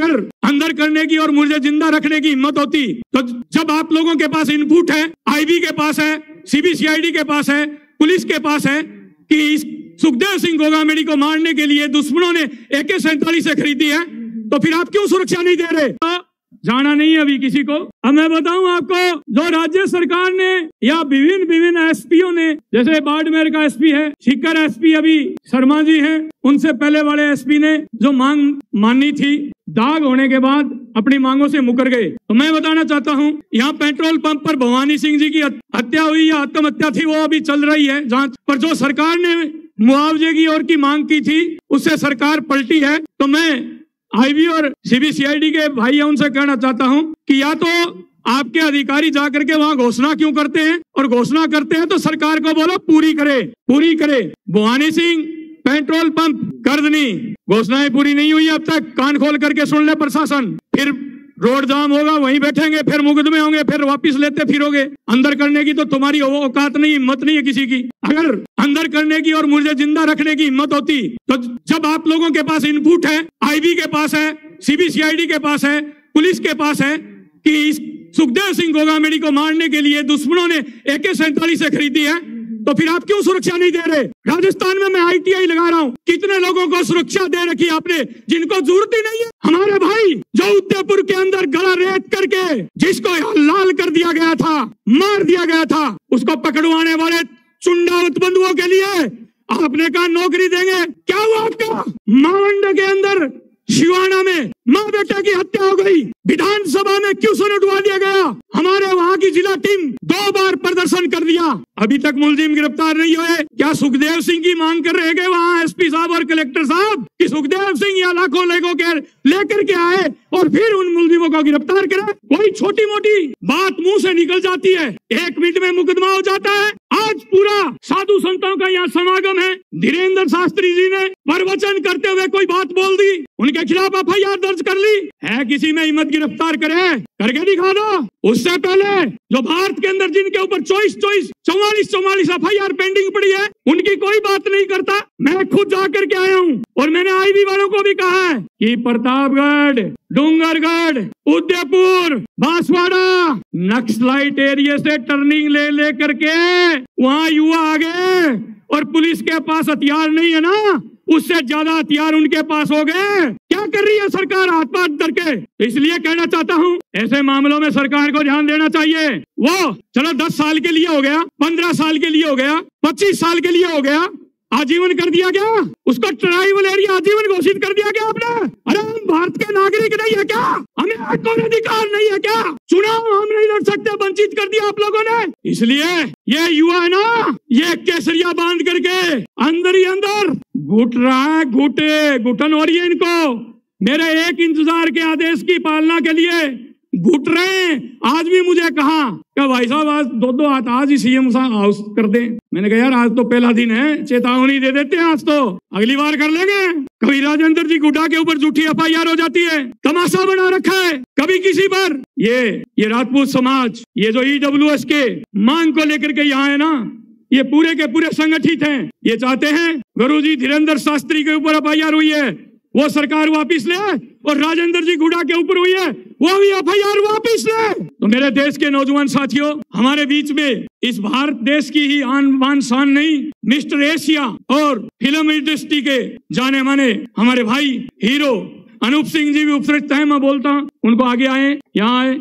अगर अंदर करने की और मुझे जिंदा रखने की हिम्मत होती तो जब आप लोगों के पास इनपुट है, आईबी के पास है, सीबीसीआईडी के पास है, पुलिस के पास है कि इस सुखदेव सिंह गोगामेडी को मारने के लिए दुश्मनों ने AK-47 खरीदी है, तो फिर आप क्यों सुरक्षा नहीं दे रहे? जाना नहीं है अभी किसी को। अब मैं बताऊं आपको, जो राज्य सरकार ने या विभिन्न एसपीओ ने, जैसे बाड़मेर का एसपी है, सीकर एसपी अभी शर्मा जी हैं, उनसे पहले वाले एसपी ने जो मांग मानी थी, दाग होने के बाद अपनी मांगों से मुकर गए। तो मैं बताना चाहता हूं, यहाँ पेट्रोल पंप पर भवानी सिंह जी की हत्या हुई या आत्महत्या थी, वो अभी चल रही है जांच। पर जो सरकार ने मुआवजे की और की मांग की थी, उससे सरकार पलटी है। तो मैं आईबी और सीबीसीआईडी के भाई उनसे कहना चाहता हूं कि या तो आपके अधिकारी जाकर के वहां घोषणा क्यों करते हैं, और घोषणा करते हैं तो सरकार को बोलो पूरी करे। भवानी सिंह पेट्रोल पंप गर्दनी, घोषणाएं पूरी नहीं हुई अब तक, कान खोल करके सुन ले प्रशासन। फिर रोड जाम होगा, वहीं बैठेंगे, फिर मुकदमे होंगे, फिर वापस लेते फिरोगे। अंदर करने की तो तुम्हारी औकात नहीं, हिम्मत नहीं है किसी की। अगर अंदर करने की और मुझे जिंदा रखने की हिम्मत होती तो जब आप लोगों के पास इनपुट है, आईबी के पास है, सीबीसीआईडी के पास है, पुलिस के पास है कि इस सुखदेव सिंह गोगामेडी को मारने के लिए दुश्मनों ने AK-47 खरीदी है, तो फिर आप क्यों सुरक्षा नहीं दे रहे? राजस्थान में मैं ITI लगा रहा हूँ, कितने लोगों को सुरक्षा दे रखी आपने जिनको जरूरत ही नहीं है। हमारे भाई जो उदयपुर के अंदर गला रेत करके जिसको लाल कर दिया गया था, मार दिया गया था, उसको पकड़वाने वाले चुंडावत बंधुओं के लिए आपने कहा नौकरी देंगे। क्या हुआ आपका? मावंड के अंदर शिवाना में माँ बेटा की हत्या हो गई, विधानसभा में क्यों सुन उठवा दिया गया? हमारे वहाँ की जिला टीम 2 बार प्रदर्शन कर दिया, अभी तक मुलजिम गिरफ्तार नहीं हुए। क्या सुखदेव सिंह की मांग कर रहे गए वहाँ एसपी साहब और कलेक्टर साहब कि सुखदेव सिंह या लाखों लोगों के लेकर के आए और फिर उन मुलजिमों को गिरफ्तार करे? कोई छोटी मोटी बात मुंह से निकल जाती है, 1 मिनट में मुकदमा हो जाता है। आज पूरा साधु संतों का यहाँ समागम है, धीरेन्द्र शास्त्री जी ने प्रवचन करते हुए कोई बात बोल दी, उनके खिलाफ FIR दर्ज कर ली है। किसी में हिम्मत गिरफ्तार करे, करके दिखा दो। उससे पहले जो भारत के अंदर जिनके ऊपर 44 FIR पेंडिंग पड़ी है, उनकी कोई बात नहीं करता। मैं खुद जाकर के आया हूँ और मैंने आईबी वालों को भी कहा है कि प्रतापगढ़, डूंगरगढ़, उदयपुर, बांसवाड़ा नक्सलाइट एरिया से टर्निंग ले करके वहाँ युवा आ गए और पुलिस के पास हथियार नहीं है ना, उससे ज्यादा हथियार उनके पास हो गए। क्या कर रही है सरकार हाथ पाथ धर के? इसलिए कहना चाहता हूँ, ऐसे मामलों में सरकार को ध्यान देना चाहिए। वो चलो 10 साल के लिए हो गया, 15 साल के लिए हो गया, 25 साल के लिए हो गया, आजीवन कर दिया गया, उसको ट्राइबल एरिया आजीवन घोषित कर दिया गया आपने। अरे हम भारत के नागरिक नहीं है क्या? हमें कोई अधिकार नहीं है क्या? चुनाव हम नहीं लड़ सकते, वंचित कर दिया आप लोगों ने। इसलिए ये युवा है ना, ये केसरिया बांध करके अंदर ही अंदर घुट रहा है, घुटन हो रही है इनको। मेरे एक इंतजार के आदेश की पालना के लिए घुट रहे हैं। आज भी मुझे कहा कि भाई साहब आज 2 हाथ आज ही CM हाउस कर दें। मैंने कहा यार आज तो पहला दिन है, चेतावनी दे देते हैं, आज तो अगली बार कर लेंगे। कभी राजेंद्र जी गुड्डा के ऊपर झूठी FIR हो जाती है, तमाशा बना रखा है, कभी किसी पर। ये राजपूत समाज, ये जो EWS के मांग को लेकर के यहाँ है ना, ये पूरे के पूरे संगठित हैं। ये चाहते हैं गुरुजी धीरेन्द्र शास्त्री के ऊपर FIR हुई है, वो सरकार वापिस ले, और राजेंद्र जी गुड़ा के ऊपर हुई है, वो भी FIR वापिस ले। तो मेरे देश के नौजवान साथियों, हमारे बीच में इस भारत देश की ही आन बान शान नहीं, मिस्टर एशिया और फिल्म इंडस्ट्री के जाने माने हमारे भाई हीरो अनूप सिंह जी भी उपस्थित हैं। मैं बोलता हूँ उनको आगे आए, यहाँ आए।